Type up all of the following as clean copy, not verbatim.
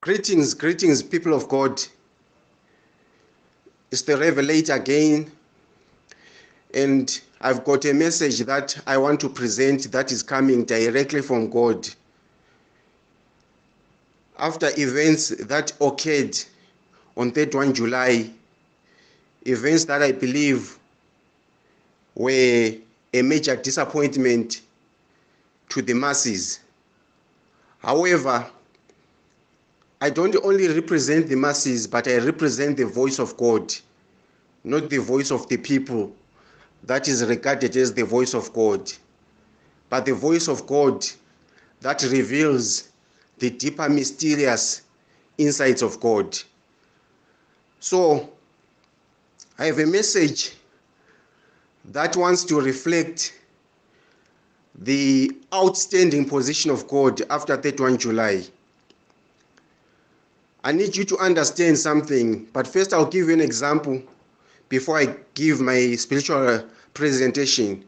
Greetings, people of God. It's the Revelator again, and I've got a message that I want to present that is coming directly from God. After events that occurred on 31 July, events that I believe were a major disappointment to the masses. However, I don't only represent the masses, but I represent the voice of God, not the voice of the people that is regarded as the voice of God, but the voice of God that reveals the deeper mysterious insights of God. So I have a message that wants to reflect the outstanding position of God after 31 July. I need you to understand something, but first I'll give you an example before I give my spiritual presentation.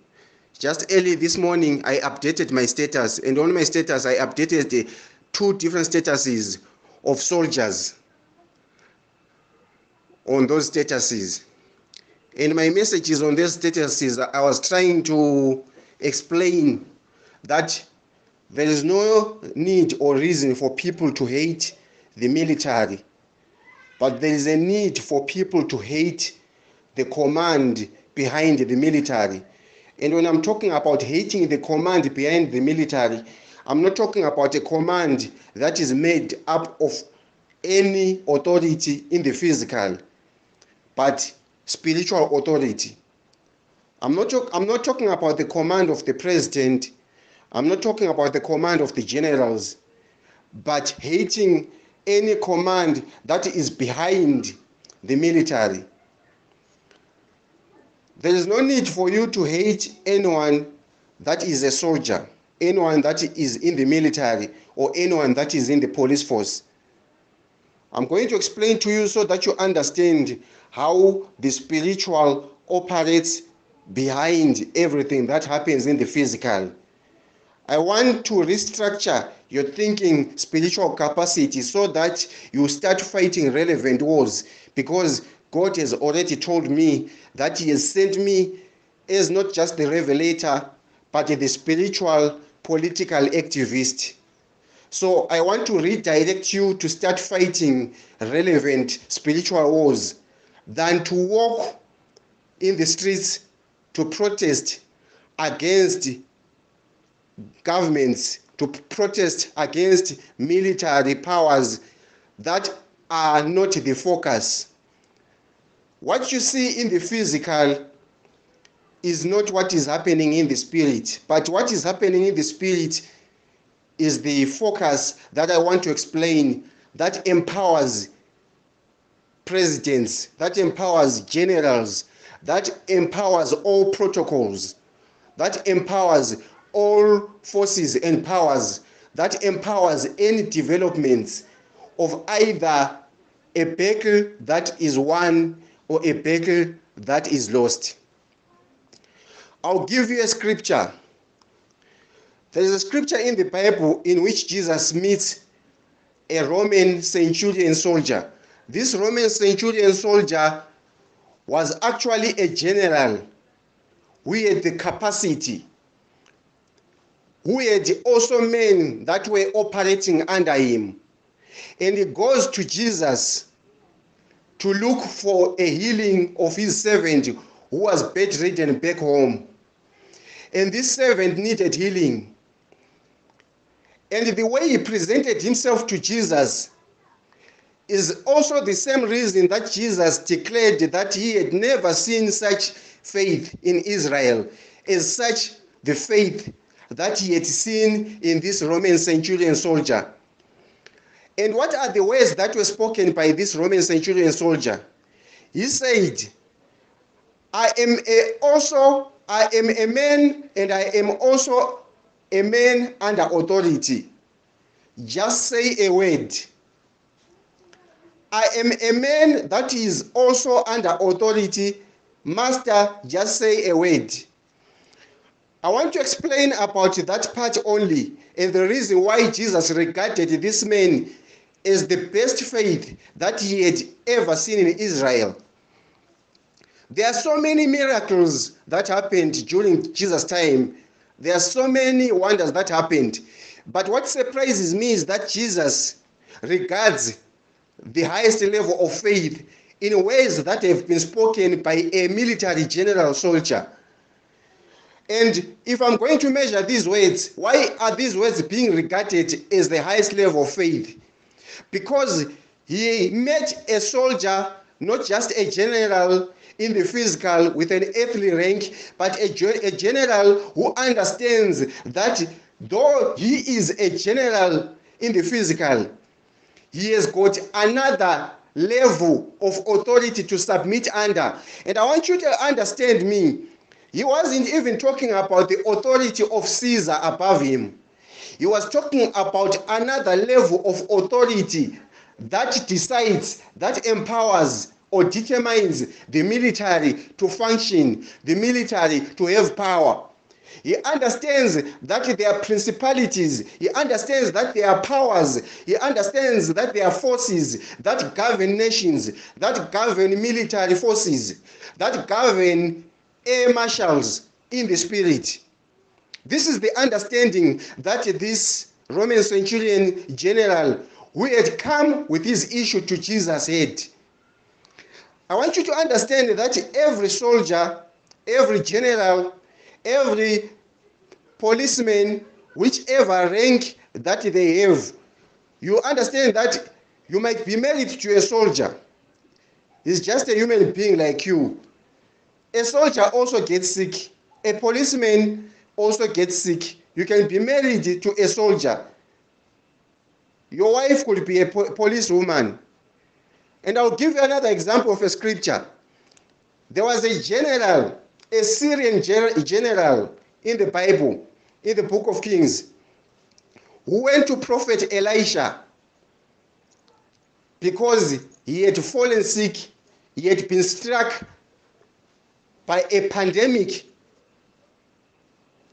Just early this morning, I updated my status, and on my status, I updated two different statuses of soldiers on those statuses. And my messages on those statuses, I was trying to explain that there is no need or reason for people to hate the military, but there is a need for people to hate the command behind the military. And when I'm talking about hating the command behind the military, I'm not talking about a command that is made up of any authority in the physical, but spiritual authority. I'm not talking about the command of the president. I'm not talking about the command of the generals, but hating any command that is behind the military. There is no need for you to hate anyone that is a soldier, anyone that is in the military, or anyone that is in the police force. I'm going to explain to you so that you understand how the spiritual operates behind everything that happens in the physical. I want to restructure your thinking spiritual capacity so that you start fighting relevant wars, because God has already told me that He has sent me as not just the revelator, but the spiritual political activist. So I want to redirect you to start fighting relevant spiritual wars than to walk in the streets to protest against governments, to protest against military powers that are not the focus. What you see in the physical is not what is happening in the spirit, but what is happening in the spirit is the focus that I want to explain, that empowers presidents, that empowers generals, that empowers all protocols, that empowers all forces and powers, that empowers any developments of either a battle that is won or a battle that is lost. I'll give you a scripture. There is a scripture in the Bible in which Jesus meets a Roman centurion soldier. This Roman centurion soldier was actually a general who had the capacity, who had also men that were operating under him. And he goes to Jesus to look for a healing of his servant who was bedridden back home. And this servant needed healing. And the way he presented himself to Jesus is also the same reason that Jesus declared that he had never seen such faith in Israel, as such the faith that he had seen in this Roman centurion soldier. And what are the words that were spoken by this Roman centurion soldier? He said, I am a man, and I am also a man under authority. Just say a word. I am a man that is also under authority. Master, just say a word. I want to explain about that part only, and the reason why Jesus regarded this man as the best faith that he had ever seen in Israel. There are so many miracles that happened during Jesus' time. There are so many wonders that happened. But what surprises me is that Jesus regards the highest level of faith in ways that have been spoken by a military general soldier. And if I'm going to measure these words, why are these words being regarded as the highest level of faith? Because he met a soldier, not just a general in the physical with an earthly rank, but a general who understands that though he is a general in the physical, he has got another level of authority to submit under. And I want you to understand me. He wasn't even talking about the authority of Caesar above him. He was talking about another level of authority that decides, that empowers or determines the military to function, the military to have power. He understands that there are principalities. He understands that there are powers. He understands that there are forces that govern nations, that govern military forces, that govern air marshals in the spirit. This is the understanding that this Roman centurion general who had come with his issue to Jesus had. I want you to understand that every soldier, every general, every policeman, whichever rank that they have, you understand that you might be married to a soldier. He's just a human being like you. A soldier also gets sick. A policeman also gets sick. You can be married to a soldier. Your wife could be a policewoman. And I'll give you another example of a scripture. There was a general, a Syrian general in the Bible, in the book of Kings, who went to prophet Elisha because he had fallen sick. He had been struck by a pandemic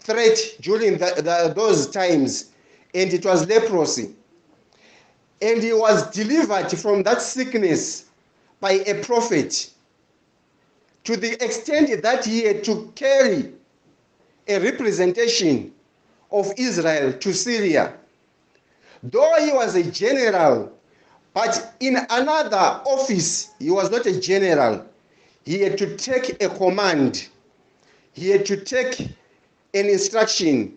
threat during those times, and it was leprosy. And he was delivered from that sickness by a prophet, to the extent that he had to carry a representation of Israel to Syria. Though he was a general, but in another office, he was not a general. He had to take a command. He had to take an instruction.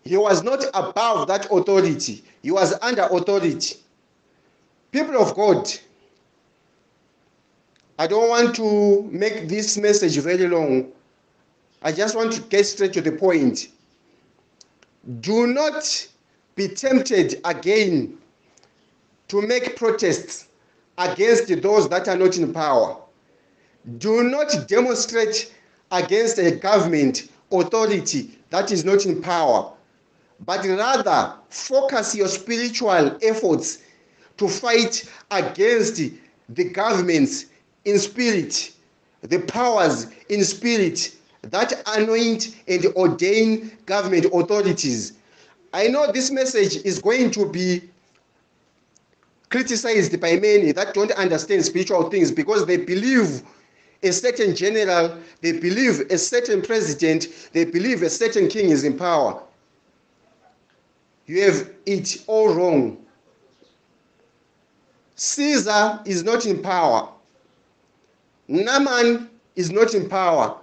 He was not above that authority. He was under authority. People of God, I don't want to make this message very long. I just want to get straight to the point. Do not be tempted again to make protests against those that are not in power. Do not demonstrate against a government authority that is not in power, but rather focus your spiritual efforts to fight against the governments in spirit, the powers in spirit that anoint and ordain government authorities. I know this message is going to be criticized by many that don't understand spiritual things because they believe a certain general, they believe a certain president, they believe a certain king is in power. You have it all wrong. Caesar is not in power. Naaman is not in power.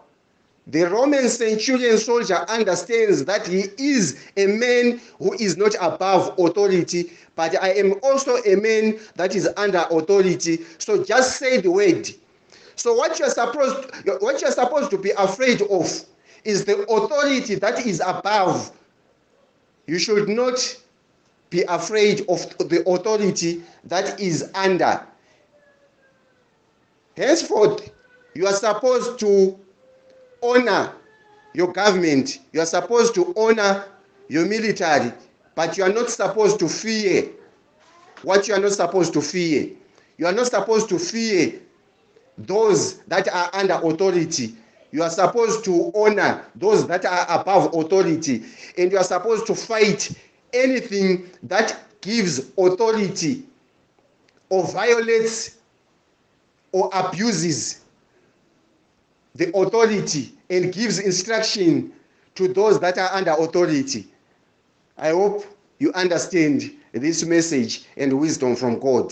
The Roman centurion soldier understands that he is a man who is not above authority, but I am also a man that is under authority. So just say the word. So what you're supposed to be afraid of is the authority that is above. You should not be afraid of the authority that is under. Henceforth, you are supposed to honor your government. You are supposed to honor your military, but you are not supposed to fear what you are not supposed to fear. You are not supposed to fear those that are under authority. You are supposed to honor those that are above authority, and you are supposed to fight anything that gives authority or violates or abuses the authority and gives instruction to those that are under authority. I hope you understand this message and wisdom from God.